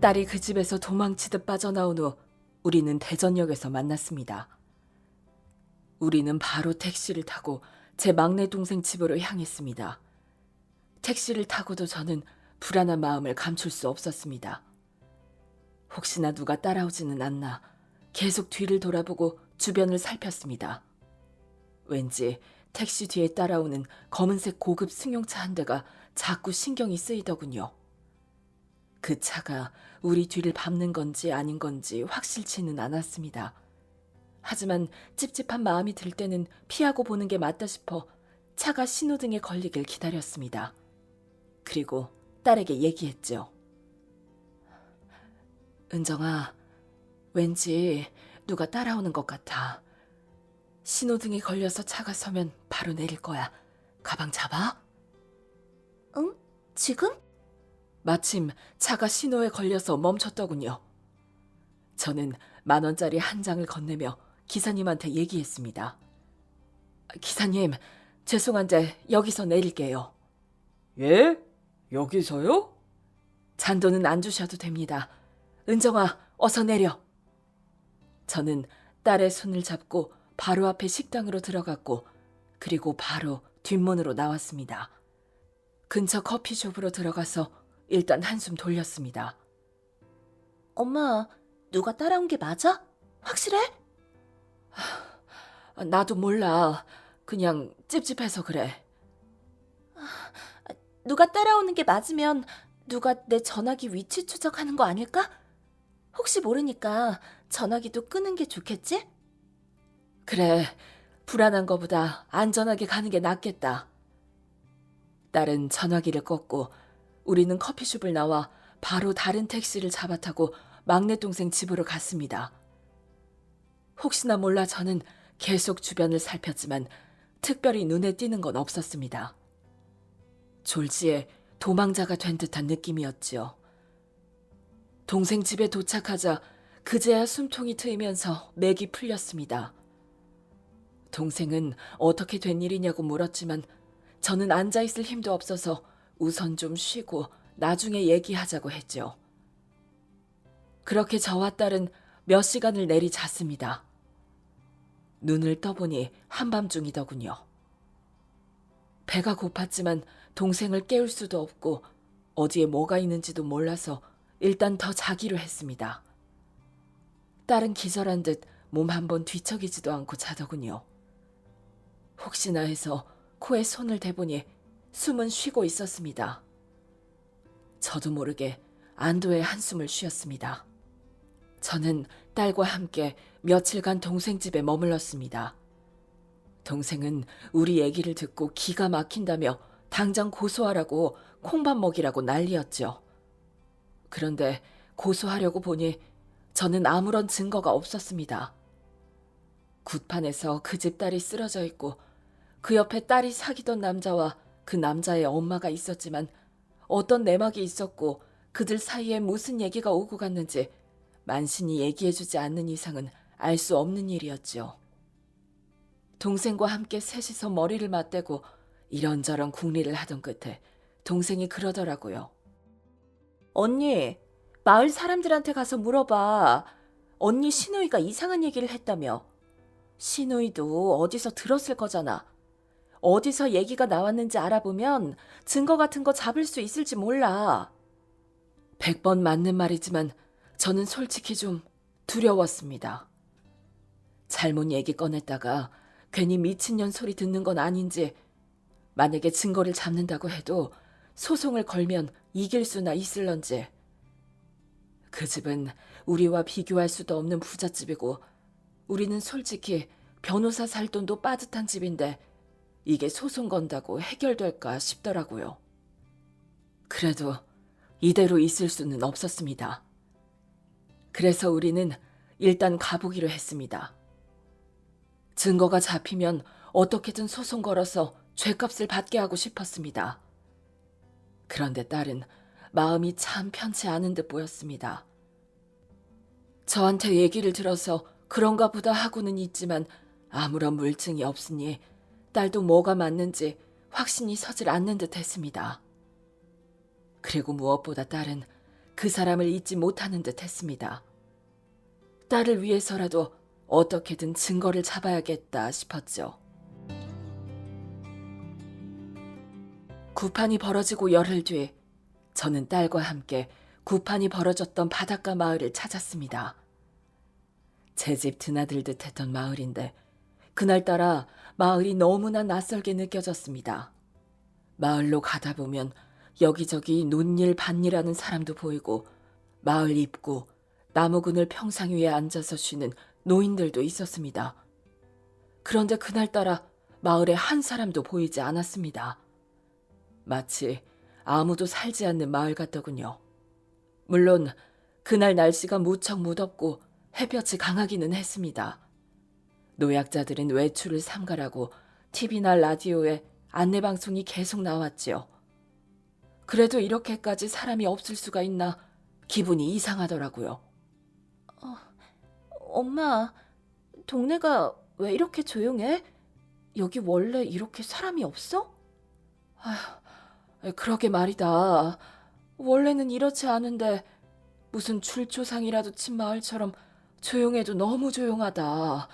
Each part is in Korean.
딸이 그 집에서 도망치듯 빠져나온 후 우리는 대전역에서 만났습니다. 우리는 바로 택시를 타고 제 막내 동생 집으로 향했습니다. 택시를 타고도 저는 불안한 마음을 감출 수 없었습니다. 혹시나 누가 따라오지는 않나 계속 뒤를 돌아보고 주변을 살폈습니다. 왠지 택시 뒤에 따라오는 검은색 고급 승용차 한 대가 자꾸 신경이 쓰이더군요. 그 차가 우리 뒤를 밟는 건지 아닌 건지 확실치는 않았습니다. 하지만 찝찝한 마음이 들 때는 피하고 보는 게 맞다 싶어 차가 신호등에 걸리길 기다렸습니다. 그리고 딸에게 얘기했죠. 은정아, 왠지 누가 따라오는 것 같아. 신호등이 걸려서 차가 서면 바로 내릴 거야. 가방 잡아? 응? 지금? 마침 차가 신호에 걸려서 멈췄더군요. 저는 10,000원짜리 한 장을 건네며 기사님한테 얘기했습니다. 기사님, 죄송한데 여기서 내릴게요. 예? 여기서요? 잔돈은 안 주셔도 됩니다. 은정아, 어서 내려. 저는 딸의 손을 잡고 바로 앞에 식당으로 들어갔고 그리고 바로 뒷문으로 나왔습니다. 근처 커피숍으로 들어가서 일단 한숨 돌렸습니다. 엄마, 누가 따라온 게 맞아? 확실해? 나도 몰라. 그냥 찝찝해서 그래. 누가 따라오는 게 맞으면 누가 내 전화기 위치 추적하는 거 아닐까? 혹시 모르니까 전화기도 끄는 게 좋겠지? 그래, 불안한 거보다 안전하게 가는 게 낫겠다. 딸은 전화기를 껐고 우리는 커피숍을 나와 바로 다른 택시를 잡아 타고 막내 동생 집으로 갔습니다. 혹시나 몰라 저는 계속 주변을 살폈지만 특별히 눈에 띄는 건 없었습니다. 졸지에 도망자가 된 듯한 느낌이었지요. 동생 집에 도착하자 그제야 숨통이 트이면서 맥이 풀렸습니다. 동생은 어떻게 된 일이냐고 물었지만 저는 앉아있을 힘도 없어서 우선 좀 쉬고 나중에 얘기하자고 했죠. 그렇게 저와 딸은 몇 시간을 내리 잤습니다. 눈을 떠보니 한밤중이더군요. 배가 고팠지만 동생을 깨울 수도 없고 어디에 뭐가 있는지도 몰라서 일단 더 자기로 했습니다. 딸은 기절한 듯 몸 한번 뒤척이지도 않고 자더군요. 혹시나 해서 코에 손을 대보니 숨은 쉬고 있었습니다. 저도 모르게 안도의 한숨을 쉬었습니다. 저는 딸과 함께 며칠간 동생 집에 머물렀습니다. 동생은 우리 얘기를 듣고 기가 막힌다며 당장 고소하라고 콩밥 먹이라고 난리였죠. 그런데 고소하려고 보니 저는 아무런 증거가 없었습니다. 굿판에서 그 집 딸이 쓰러져 있고 그 옆에 딸이 사귀던 남자와 그 남자의 엄마가 있었지만 어떤 내막이 있었고 그들 사이에 무슨 얘기가 오고 갔는지 만신이 얘기해주지 않는 이상은 알 수 없는 일이었죠. 동생과 함께 셋이서 머리를 맞대고 이런저런 궁리를 하던 끝에 동생이 그러더라고요. 언니, 마을 사람들한테 가서 물어봐. 언니 신우이가 이상한 얘기를 했다며. 신우이도 어디서 들었을 거잖아. 어디서 얘기가 나왔는지 알아보면 증거 같은 거 잡을 수 있을지 몰라. 100번 맞는 말이지만 저는 솔직히 좀 두려웠습니다. 잘못 얘기 꺼냈다가 괜히 미친년 소리 듣는 건 아닌지, 만약에 증거를 잡는다고 해도 소송을 걸면 이길 수나 있을런지. 그 집은 우리와 비교할 수도 없는 부잣집이고 우리는 솔직히 변호사 살 돈도 빠듯한 집인데 이게 소송 건다고 해결될까 싶더라고요. 그래도 이대로 있을 수는 없었습니다. 그래서 우리는 일단 가보기로 했습니다. 증거가 잡히면 어떻게든 소송 걸어서 죗값을 받게 하고 싶었습니다. 그런데 딸은 마음이 참 편치 않은 듯 보였습니다. 저한테 얘기를 들어서 그런가 보다 하고는 있지만 아무런 물증이 없으니 딸도 뭐가 맞는지 확신이 서질 않는 듯 했습니다. 그리고 무엇보다 딸은 그 사람을 잊지 못하는 듯 했습니다. 딸을 위해서라도 어떻게든 증거를 잡아야겠다 싶었죠. 구판이 벌어지고 열흘 뒤 저는 딸과 함께 구판이 벌어졌던 바닷가 마을을 찾았습니다. 제 집 드나들듯 했던 마을인데 그날따라 마을이 너무나 낯설게 느껴졌습니다. 마을로 가다 보면 여기저기 논일 밭일하는 사람도 보이고 마을 입구, 나무 그늘 평상 위에 앉아서 쉬는 노인들도 있었습니다. 그런데 그날따라 마을에 한 사람도 보이지 않았습니다. 마치 아무도 살지 않는 마을 같더군요. 물론 그날 날씨가 무척 무덥고 햇볕이 강하기는 했습니다. 노약자들은 외출을 삼가라고 TV나 라디오에 안내방송이 계속 나왔지요. 그래도 이렇게까지 사람이 없을 수가 있나 기분이 이상하더라고요. 엄마, 동네가 왜 이렇게 조용해? 여기 원래 이렇게 사람이 없어? 그러게 말이다. 원래는 이렇지 않은데 무슨 출조상이라도 친 마을처럼 조용해도 너무 조용하다.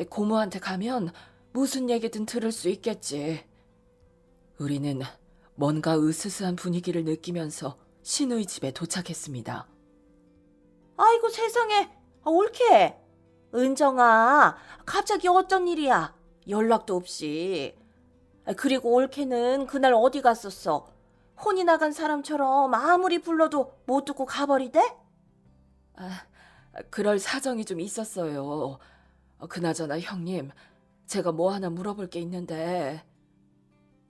고모한테 가면 무슨 얘기든 들을 수 있겠지. 우리는 뭔가 으스스한 분위기를 느끼면서 신우이 집에 도착했습니다. 아이고 세상에, 옳게. 은정아, 갑자기 어쩐 일이야? 연락도 없이. 그리고 옳게는 그날 어디 갔었어? 혼이 나간 사람처럼 아무리 불러도 못 듣고 가버리대? 그럴 사정이 좀 있었어요. 그나저나 형님, 제가 뭐 하나 물어볼 게 있는데.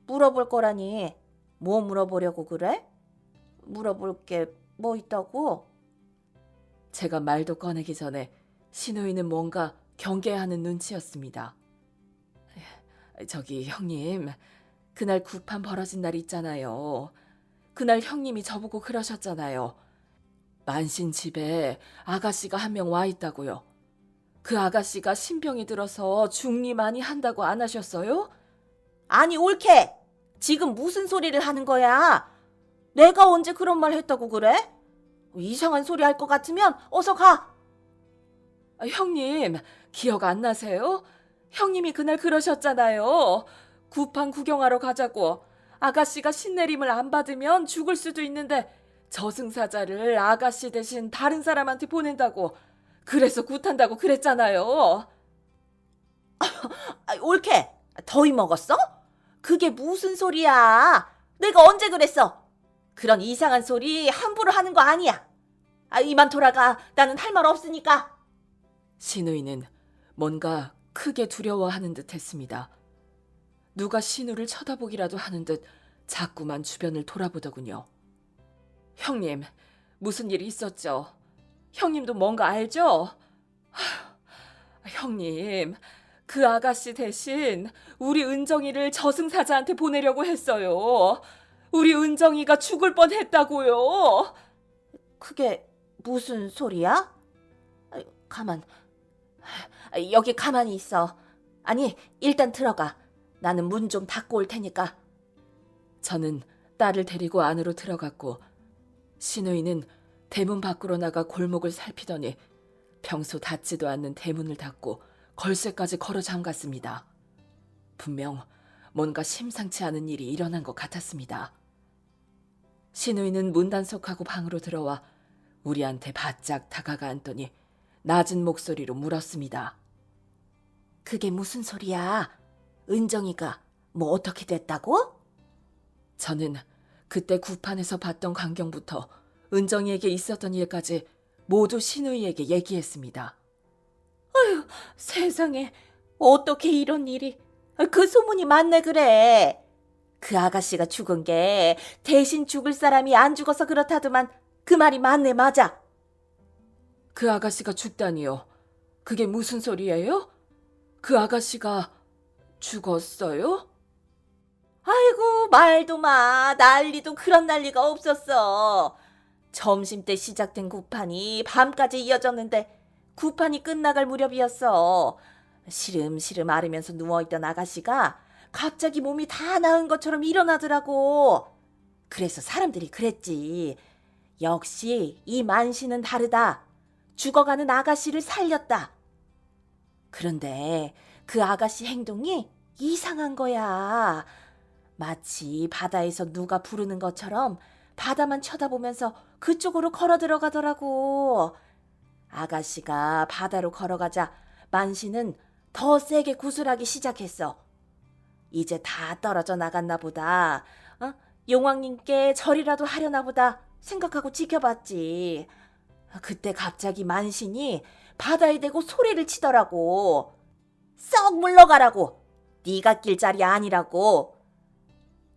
물어볼 거라니. 뭐 물어보려고 그래? 물어볼 게 뭐 있다고? 제가 말도 꺼내기 전에 신우이는 뭔가 경계하는 눈치였습니다. 저기 형님, 그날 구판 벌어진 날 있잖아요. 그날 형님이 저보고 그러셨잖아요. 만신 집에 아가씨가 한 명 와 있다고요. 그 아가씨가 신병이 들어서 중리 많이 한다고 안 하셨어요? 아니 옳게. 지금 무슨 소리를 하는 거야? 내가 언제 그런 말 했다고 그래? 이상한 소리 할 것 같으면 어서 가. 형님, 기억 안 나세요? 형님이 그날 그러셨잖아요. 구판 구경하러 가자고. 아가씨가 신내림을 안 받으면 죽을 수도 있는데 저승사자를 아가씨 대신 다른 사람한테 보낸다고. 그래서 굿한다고 그랬잖아요. 옳게. 더위 먹었어? 그게 무슨 소리야? 내가 언제 그랬어? 그런 이상한 소리 함부로 하는 거 아니야. 이만 돌아가. 나는 할 말 없으니까. 신우이는 뭔가 크게 두려워하는 듯 했습니다. 누가 신우를 쳐다보기라도 하는 듯 자꾸만 주변을 돌아보더군요. 형님, 무슨 일이 있었죠? 형님도 뭔가 알죠? 형님, 그 아가씨 대신 우리 은정이를 저승사자한테 보내려고 했어요. 우리 은정이가 죽을 뻔했다고요. 그게 무슨 소리야? 가만. 여기 가만히 있어. 아니, 일단 들어가. 나는 문 좀 닫고 올 테니까. 저는 딸을 데리고 안으로 들어갔고 신우이는 대문 밖으로 나가 골목을 살피더니 평소 닫지도 않는 대문을 닫고 걸쇠까지 걸어 잠갔습니다. 분명 뭔가 심상치 않은 일이 일어난 것 같았습니다. 신우이는 문단속하고 방으로 들어와 우리한테 바짝 다가가 앉더니 낮은 목소리로 물었습니다. 그게 무슨 소리야? 은정이가 뭐 어떻게 됐다고? 저는 그때 구판에서 봤던 광경부터 은정이에게 있었던 일까지 모두 신우이에게 얘기했습니다. 세상에, 어떻게 이런 일이. 그 소문이 맞네 그래. 그 아가씨가 죽은 게 대신 죽을 사람이 안 죽어서 그렇다더만 그 말이 맞네 맞아. 그 아가씨가 죽다니요? 그게 무슨 소리예요? 그 아가씨가 죽었어요? 아이고 말도 마. 난리도 그런 난리가 없었어. 점심때 시작된 구판이 밤까지 이어졌는데 구판이 끝나갈 무렵이었어. 시름시름 앓으면서 누워있던 아가씨가 갑자기 몸이 다 나은 것처럼 일어나더라고. 그래서 사람들이 그랬지. 역시 이 만신은 다르다. 죽어가는 아가씨를 살렸다. 그런데 그 아가씨 행동이 이상한 거야. 마치 바다에서 누가 부르는 것처럼 바다만 쳐다보면서 그쪽으로 걸어 들어가더라고. 아가씨가 바다로 걸어가자 만신은 더 세게 구슬하기 시작했어. 이제 다 떨어져 나갔나 보다. 용왕님께 절이라도 하려나 보다 생각하고 지켜봤지. 그때 갑자기 만신이 바다에 대고 소리를 치더라고. 썩 물러가라고. 네가 낄 자리 아니라고.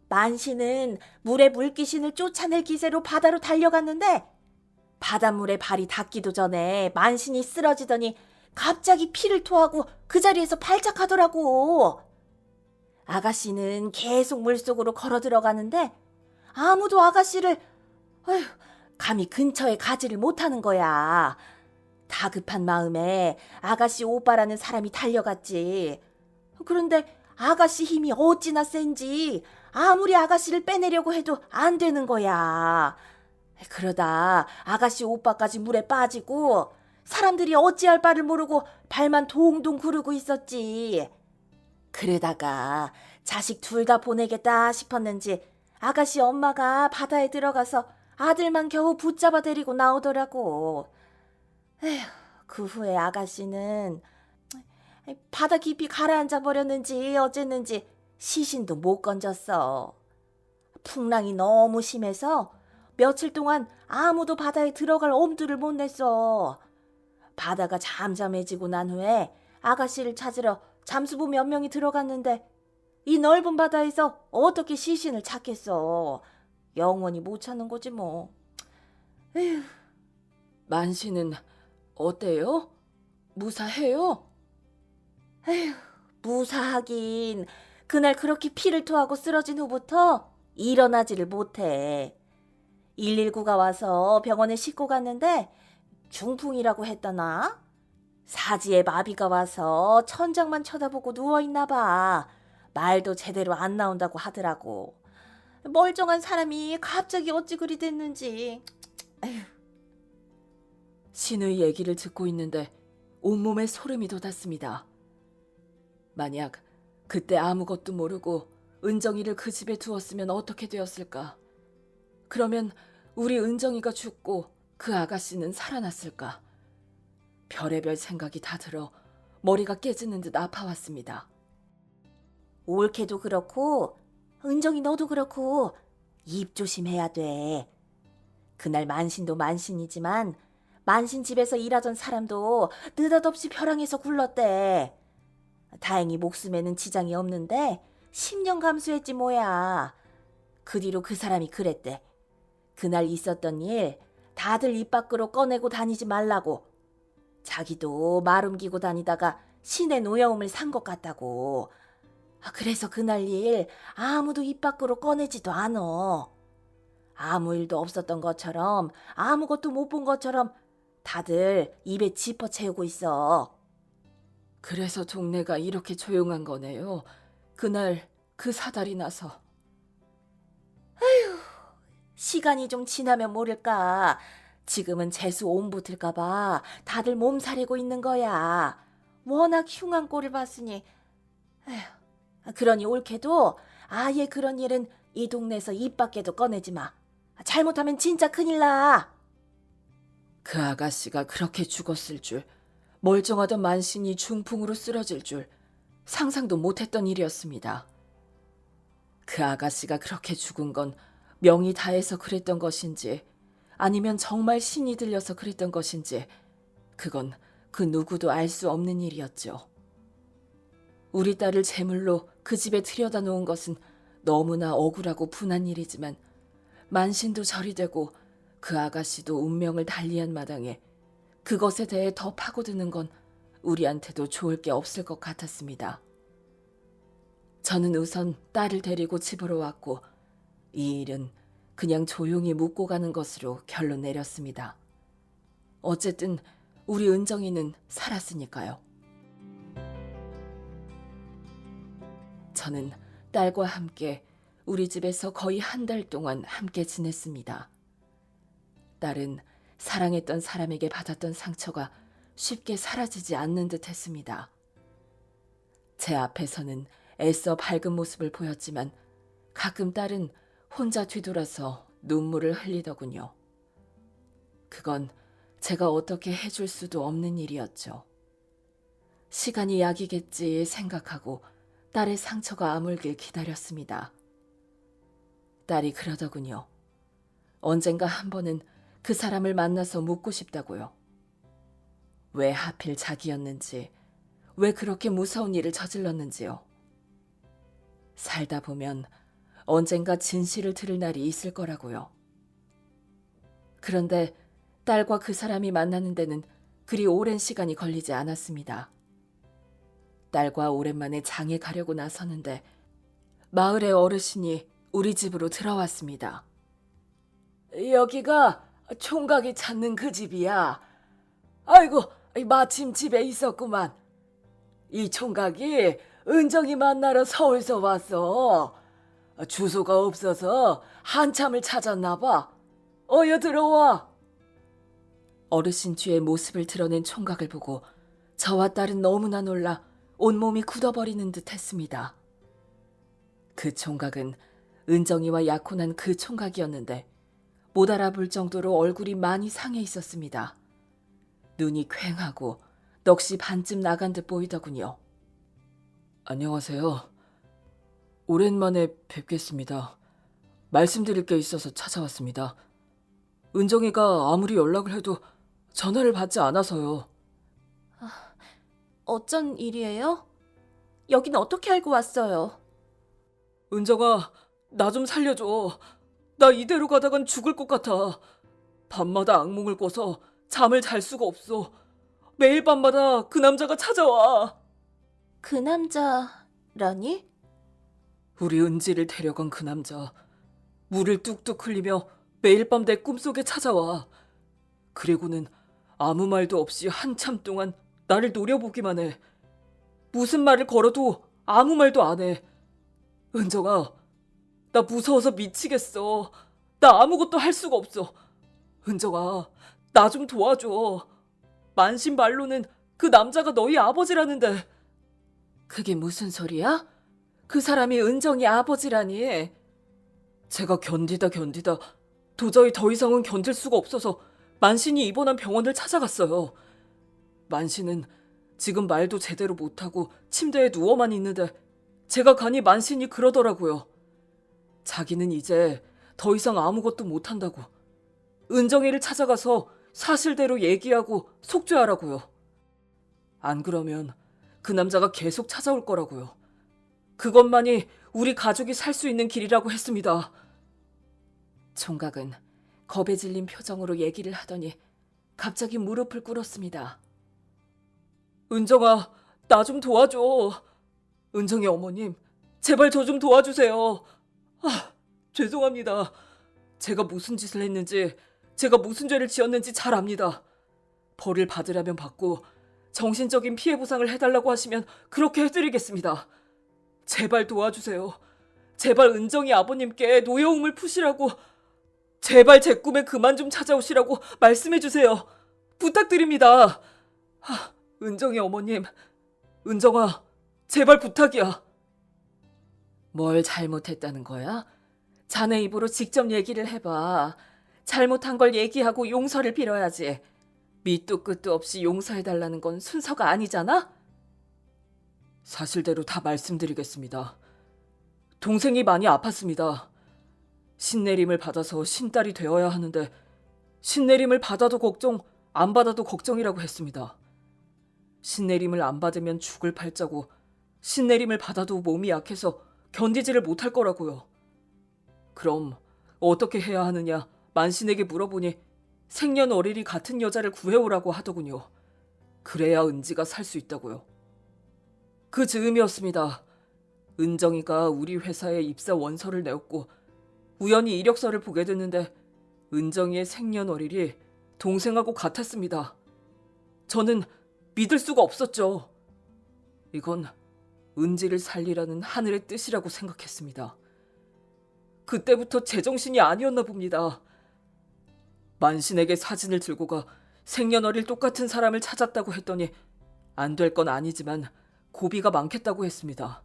만신은 물에 물귀신을 쫓아낼 기세로 바다로 달려갔는데 바닷물에 발이 닿기도 전에 만신이 쓰러지더니 갑자기 피를 토하고 그 자리에서 발작하더라고. 아가씨는 계속 물속으로 걸어 들어가는데 아무도 아가씨를 감히 근처에 가지를 못하는 거야. 다급한 마음에 아가씨 오빠라는 사람이 달려갔지. 그런데 아가씨 힘이 어찌나 센지 아무리 아가씨를 빼내려고 해도 안 되는 거야. 그러다 아가씨 오빠까지 물에 빠지고 사람들이 어찌할 바를 모르고 발만 동동 구르고 있었지. 그러다가 자식 둘 다 보내겠다 싶었는지 아가씨 엄마가 바다에 들어가서 아들만 겨우 붙잡아 데리고 나오더라고. 그 후에 아가씨는 바다 깊이 가라앉아 버렸는지 어쨌는지 시신도 못 건졌어. 풍랑이 너무 심해서 며칠 동안 아무도 바다에 들어갈 엄두를 못 냈어. 바다가 잠잠해지고 난 후에 아가씨를 찾으러 잠수부 몇 명이 들어갔는데 이 넓은 바다에서 어떻게 시신을 찾겠어. 영원히 못 찾는 거지 뭐. 에휴. 만신은 어때요? 무사해요? 에휴, 무사하긴. 그날 그렇게 피를 토하고 쓰러진 후부터 일어나지를 못해. 119가 와서 병원에 싣고 갔는데 중풍이라고 했다나? 사지에 마비가 와서 천장만 쳐다보고 누워있나 봐. 말도 제대로 안 나온다고 하더라고. 멀쩡한 사람이 갑자기 어찌 그리 됐는지. 에휴. 신의 얘기를 듣고 있는데 온몸에 소름이 돋았습니다. 만약 그때 아무것도 모르고 은정이를 그 집에 두었으면 어떻게 되었을까? 그러면 우리 은정이가 죽고 그 아가씨는 살아났을까? 별의별 생각이 다 들어 머리가 깨지는 듯 아파왔습니다. 올케도 그렇고 은정이 너도 그렇고 입 조심해야 돼. 그날 만신도 만신이지만 만신 집에서 일하던 사람도 느닷없이 벼랑에서 굴렀대. 다행히 목숨에는 지장이 없는데 10년 감수했지 뭐야. 그 뒤로 그 사람이 그랬대. 그날 있었던 일 다들 입 밖으로 꺼내고 다니지 말라고. 자기도 말 옮기고 다니다가 시내 노여움을 산 것 같다고. 그래서 그날 일 아무도 입 밖으로 꺼내지도 않어. 아무 일도 없었던 것처럼 아무것도 못 본 것처럼 다들 입에 짚어 채우고 있어. 그래서 동네가 이렇게 조용한 거네요. 그날 그 사달이 나서. 시간이 좀 지나면 모를까. 지금은 재수 온 붙을까봐 다들 몸살이고 있는 거야. 워낙 흉한 꼴을 봤으니. 에휴, 그러니 옳게도 아예 그런 일은 이 동네에서 입 밖에도 꺼내지 마. 잘못하면 진짜 큰일 나. 그 아가씨가 그렇게 죽었을 줄, 멀쩡하던 만신이 중풍으로 쓰러질 줄 상상도 못했던 일이었습니다. 그 아가씨가 그렇게 죽은 건 명이 다해서 그랬던 것인지 아니면 정말 신이 들려서 그랬던 것인지 그건 그 누구도 알 수 없는 일이었죠. 우리 딸을 제물로 그 집에 들여다 놓은 것은 너무나 억울하고 분한 일이지만 만신도 절이 되고 그 아가씨도 운명을 달리한 마당에 그것에 대해 더 파고드는 건 우리한테도 좋을 게 없을 것 같았습니다. 저는 우선 딸을 데리고 집으로 왔고 이 일은 그냥 조용히 묻고 가는 것으로 결론 내렸습니다. 어쨌든 우리 은정이는 살았으니까요. 저는 딸과 함께 우리 집에서 거의 한 달 동안 함께 지냈습니다. 딸은 사랑했던 사람에게 받았던 상처가 쉽게 사라지지 않는 듯 했습니다. 제 앞에서는 애써 밝은 모습을 보였지만 가끔 딸은 혼자 뒤돌아서 눈물을 흘리더군요. 그건 제가 어떻게 해줄 수도 없는 일이었죠. 시간이 약이겠지 생각하고 딸의 상처가 아물길 기다렸습니다. 딸이 그러더군요. 언젠가 한 번은 그 사람을 만나서 묻고 싶다고요. 왜 하필 자기였는지, 왜 그렇게 무서운 일을 저질렀는지요. 살다 보면 언젠가 진실을 들을 날이 있을 거라고요. 그런데 딸과 그 사람이 만나는 데는 그리 오랜 시간이 걸리지 않았습니다. 딸과 오랜만에 장에 가려고 나서는데 마을의 어르신이 우리 집으로 들어왔습니다. 여기가 총각이 찾는 그 집이야. 아이고, 마침 집에 있었구만. 이 총각이 은정이 만나러 서울서 왔어. 주소가 없어서 한참을 찾았나 봐. 어여 들어와. 어르신 뒤에 모습을 드러낸 총각을 보고 저와 딸은 너무나 놀라 온몸이 굳어버리는 듯 했습니다. 그 총각은 은정이와 약혼한 그 총각이었는데 못 알아볼 정도로 얼굴이 많이 상해 있었습니다. 눈이 퀭하고 넋이 반쯤 나간 듯 보이더군요. 안녕하세요. 오랜만에 뵙겠습니다. 말씀드릴 게 있어서 찾아왔습니다. 은정이가 아무리 연락을 해도 전화를 받지 않아서요. 어쩐 일이에요? 여긴 어떻게 알고 왔어요? 은정아, 나 좀 살려줘. 나 이대로 가다간 죽을 것 같아. 밤마다 악몽을 꿔서 잠을 잘 수가 없어. 매일 밤마다 그 남자가 찾아와. 그 남자라니? 우리 은지를 데려간 그 남자. 물을 뚝뚝 흘리며 매일 밤 내 꿈속에 찾아와. 그리고는 아무 말도 없이 한참 동안 나를 노려보기만 해. 무슨 말을 걸어도 아무 말도 안 해. 은정아, 나 무서워서 미치겠어. 나 아무것도 할 수가 없어. 은정아, 나 좀 도와줘. 만신 말로는 그 남자가 너희 아버지라는데. 그게 무슨 소리야? 그 사람이 은정이 아버지라니. 제가 견디다 도저히 더 이상은 견딜 수가 없어서 만신이 입원한 병원을 찾아갔어요. 만신은 지금 말도 제대로 못하고 침대에 누워만 있는데 제가 가니 만신이 그러더라고요. 자기는 이제 더 이상 아무것도 못한다고. 은정이를 찾아가서 사실대로 얘기하고 속죄하라고요. 안 그러면 그 남자가 계속 찾아올 거라고요. 그것만이 우리 가족이 살 수 있는 길이라고 했습니다. 총각은 겁에 질린 표정으로 얘기를 하더니 갑자기 무릎을 꿇었습니다. 은정아, 나 좀 도와줘. 은정이 어머님, 제발 저 좀 도와주세요. 죄송합니다. 제가 무슨 짓을 했는지, 제가 무슨 죄를 지었는지 잘 압니다. 벌을 받으라면 받고 정신적인 피해 보상을 해달라고 하시면 그렇게 해드리겠습니다. 제발 도와주세요. 제발 은정이 아버님께 노여움을 푸시라고, 제발 제 꿈에 그만 좀 찾아오시라고 말씀해주세요. 부탁드립니다. 은정이 어머님, 은정아, 제발 부탁이야. 뭘 잘못했다는 거야? 자네 입으로 직접 얘기를 해봐. 잘못한 걸 얘기하고 용서를 빌어야지. 밑도 끝도 없이 용서해달라는 건 순서가 아니잖아? 사실대로 다 말씀드리겠습니다. 동생이 많이 아팠습니다. 신내림을 받아서 신딸이 되어야 하는데 신내림을 받아도 걱정, 안 받아도 걱정이라고 했습니다. 신내림을 안 받으면 죽을 팔자고 신내림을 받아도 몸이 약해서 견디지를 못할 거라고요. 그럼 어떻게 해야 하느냐 만신에게 물어보니 생년월일이 같은 여자를 구해오라고 하더군요. 그래야 은지가 살 수 있다고요. 그 즈음이었습니다. 은정이가 우리 회사에 입사 원서를 내었고 우연히 이력서를 보게 됐는데 은정이의 생년월일이 동생하고 같았습니다. 저는 믿을 수가 없었죠. 이건 은지를 살리라는 하늘의 뜻이라고 생각했습니다. 그때부터 제정신이 아니었나 봅니다. 만신에게 사진을 들고 가 생년월일 똑같은 사람을 찾았다고 했더니 안 될 건 아니지만 고비가 많겠다고 했습니다.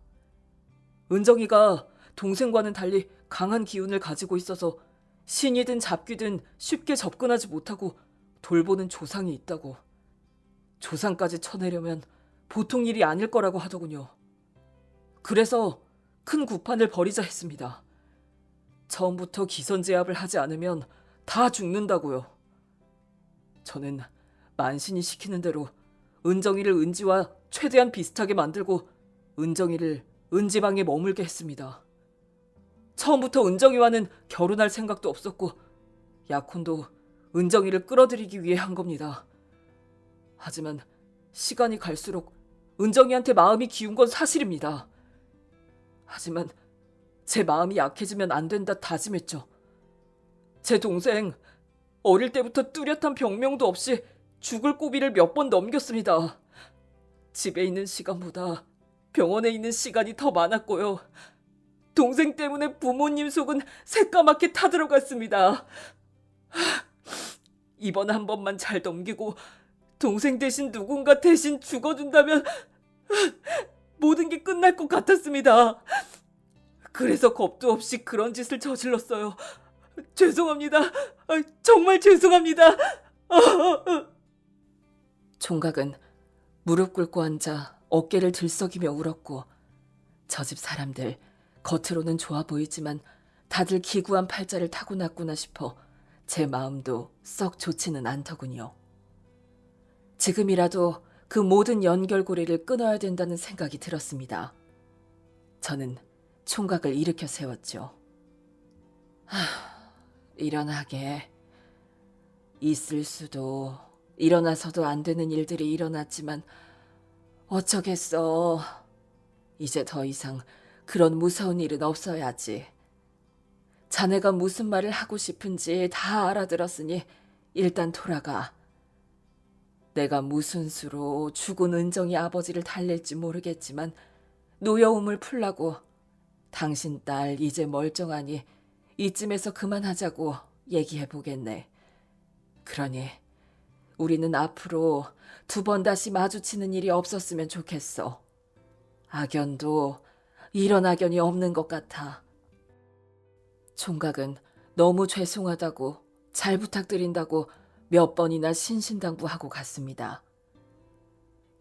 은정이가 동생과는 달리 강한 기운을 가지고 있어서 신이든 잡귀든 쉽게 접근하지 못하고 돌보는 조상이 있다고. 조상까지 쳐내려면 보통 일이 아닐 거라고 하더군요. 그래서 큰 구판을 벌이자 했습니다. 처음부터 기선제압을 하지 않으면 다 죽는다고요. 저는 만신이 시키는 대로 은정이를 은지와 최대한 비슷하게 만들고 은정이를 은지방에 머물게 했습니다. 처음부터 은정이와는 결혼할 생각도 없었고 약혼도 은정이를 끌어들이기 위해 한 겁니다. 하지만 시간이 갈수록 은정이한테 마음이 기운 건 사실입니다. 하지만 제 마음이 약해지면 안 된다 다짐했죠. 제 동생 어릴 때부터 뚜렷한 병명도 없이 죽을 고비를 몇 번 넘겼습니다. 집에 있는 시간보다 병원에 있는 시간이 더 많았고요. 동생 때문에 부모님 속은 새까맣게 타들어갔습니다. 이번 한 번만 잘 넘기고 동생 대신 누군가 대신 죽어준다면 모든 게 끝날 것 같았습니다. 그래서 겁도 없이 그런 짓을 저질렀어요. 죄송합니다. 정말 죄송합니다. 총각은 무릎 꿇고 앉아 어깨를 들썩이며 울었고 저 집 사람들 겉으로는 좋아 보이지만 다들 기구한 팔자를 타고났구나 싶어 제 마음도 썩 좋지는 않더군요. 지금이라도 그 모든 연결고리를 끊어야 된다는 생각이 들었습니다. 저는 총각을 일으켜 세웠죠. 일어나게. 있을 수도 일어나서도 안 되는 일들이 일어났지만 어쩌겠어. 이제 더 이상 그런 무서운 일은 없어야지. 자네가 무슨 말을 하고 싶은지 다 알아들었으니 일단 돌아가. 내가 무슨 수로 죽은 은정이 아버지를 달랠지 모르겠지만 노여움을 풀라고 당신 딸 이제 멀쩡하니 이쯤에서 그만하자고 얘기해보겠네. 그러니 우리는 앞으로 두 번 다시 마주치는 일이 없었으면 좋겠어. 악연도 이런 악연이 없는 것 같아. 총각은 너무 죄송하다고 잘 부탁드린다고 몇 번이나 신신당부하고 갔습니다.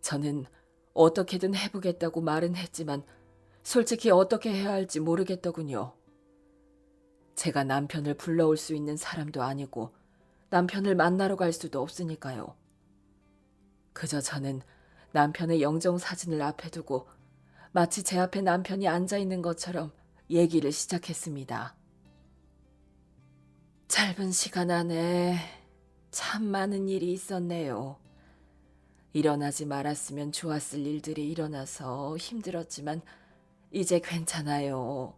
저는 어떻게든 해보겠다고 말은 했지만 솔직히 어떻게 해야 할지 모르겠더군요. 제가 남편을 불러올 수 있는 사람도 아니고 남편을 만나러 갈 수도 없으니까요. 그저 저는 남편의 영정사진을 앞에 두고 마치 제 앞에 남편이 앉아있는 것처럼 얘기를 시작했습니다. 짧은 시간 안에 참 많은 일이 있었네요. 일어나지 말았으면 좋았을 일들이 일어나서 힘들었지만 이제 괜찮아요.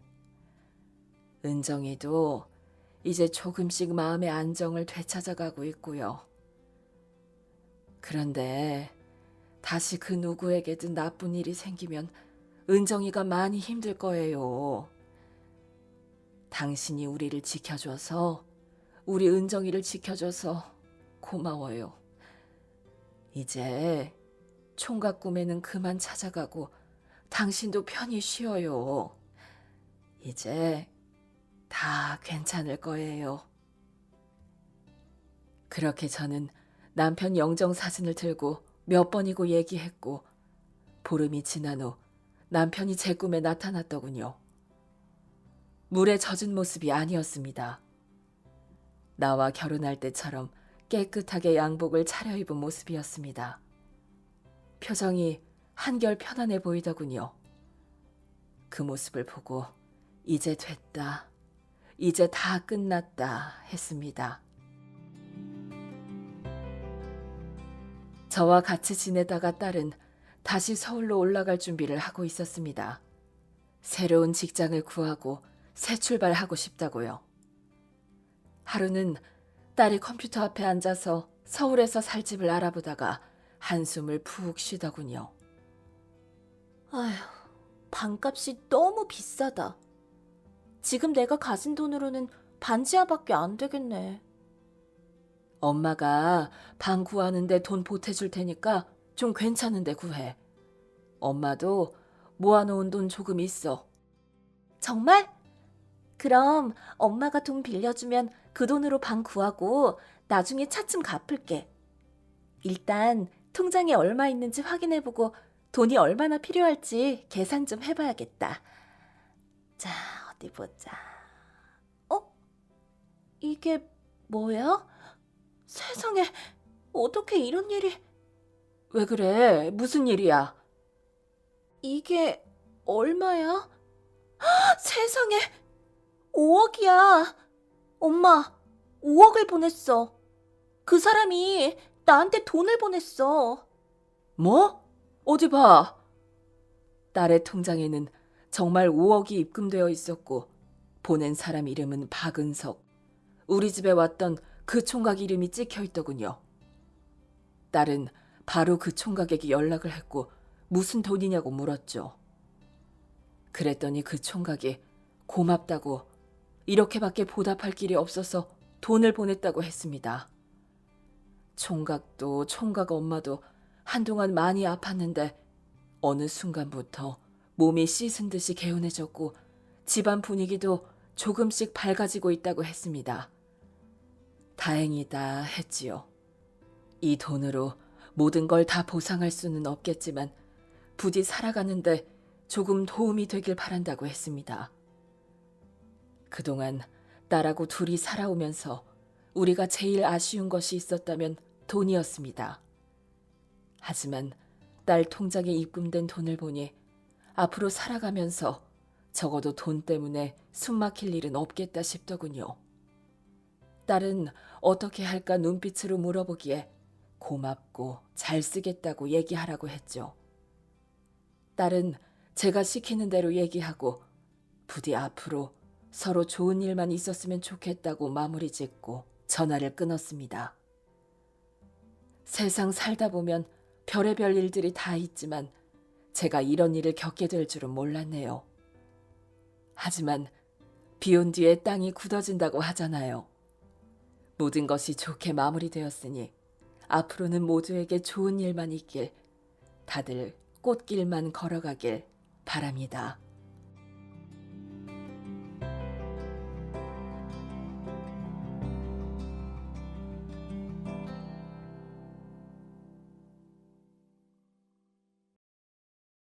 은정이도 이제 조금씩 마음의 안정을 되찾아가고 있고요. 그런데 다시 그 누구에게든 나쁜 일이 생기면 은정이가 많이 힘들 거예요. 당신이 우리를 지켜줘서, 우리 은정이를 지켜줘서 고마워요. 이제 총각 꿈에는 그만 찾아가고 당신도 편히 쉬어요. 이제 다 괜찮을 거예요. 그렇게 저는 남편 영정 사진을 들고 몇 번이고 얘기했고 보름이 지난 후 남편이 제 꿈에 나타났더군요. 물에 젖은 모습이 아니었습니다. 나와 결혼할 때처럼 깨끗하게 양복을 차려입은 모습이었습니다. 표정이 한결 편안해 보이더군요. 그 모습을 보고 이제 됐다, 이제 다 끝났다 했습니다. 저와 같이 지내다가 딸은 다시 서울로 올라갈 준비를 하고 있었습니다. 새로운 직장을 구하고 새 출발하고 싶다고요. 하루는 딸이 컴퓨터 앞에 앉아서 서울에서 살 집을 알아보다가 한숨을 푹 쉬더군요. 아휴, 방값이 너무 비싸다. 지금 내가 가진 돈으로는 반지하밖에 안 되겠네. 엄마가 방 구하는데 돈 보태줄 테니까 좀 괜찮은데 구해. 엄마도 모아놓은 돈 조금 있어. 정말? 그럼 엄마가 돈 빌려주면 그 돈으로 방 구하고 나중에 차츰 갚을게. 일단 통장에 얼마 있는지 확인해보고 돈이 얼마나 필요할지 계산 좀 해봐야겠다. 자, 어디 보자. 어? 이게 뭐야? 세상에, 어떻게 이런 일이... 왜 그래? 무슨 일이야? 이게 얼마야? 세상에, 5억이야. 엄마, 5억을 보냈어. 그 사람이 나한테 돈을 보냈어. 뭐? 어디 봐. 딸의 통장에는 정말 5억이 입금되어 있었고 보낸 사람 이름은 박은석. 우리 집에 왔던 그 총각 이름이 찍혀 있더군요. 딸은 바로 그 총각에게 연락을 했고 무슨 돈이냐고 물었죠. 그랬더니 그 총각이 고맙다고 이렇게밖에 보답할 길이 없어서 돈을 보냈다고 했습니다. 총각도 총각 엄마도 한동안 많이 아팠는데 어느 순간부터 몸이 씻은 듯이 개운해졌고 집안 분위기도 조금씩 밝아지고 있다고 했습니다. 다행이다 했지요. 이 돈으로 모든 걸 다 보상할 수는 없겠지만 부디 살아가는데 조금 도움이 되길 바란다고 했습니다. 그동안 딸하고 둘이 살아오면서 우리가 제일 아쉬운 것이 있었다면 돈이었습니다. 하지만 딸 통장에 입금된 돈을 보니 앞으로 살아가면서 적어도 돈 때문에 숨 막힐 일은 없겠다 싶더군요. 딸은 어떻게 할까 눈빛으로 물어보기에 고맙고 잘 쓰겠다고 얘기하라고 했죠. 딸은 제가 시키는 대로 얘기하고 부디 앞으로 서로 좋은 일만 있었으면 좋겠다고 마무리 짓고 전화를 끊었습니다. 세상 살다 보면 별의별 일들이 다 있지만 제가 이런 일을 겪게 될 줄은 몰랐네요. 하지만 비온 뒤에 땅이 굳어진다고 하잖아요. 모든 것이 좋게 마무리되었으니 앞으로는 모두에게 좋은 일만 있길, 다들 꽃길만 걸어가길 바랍니다.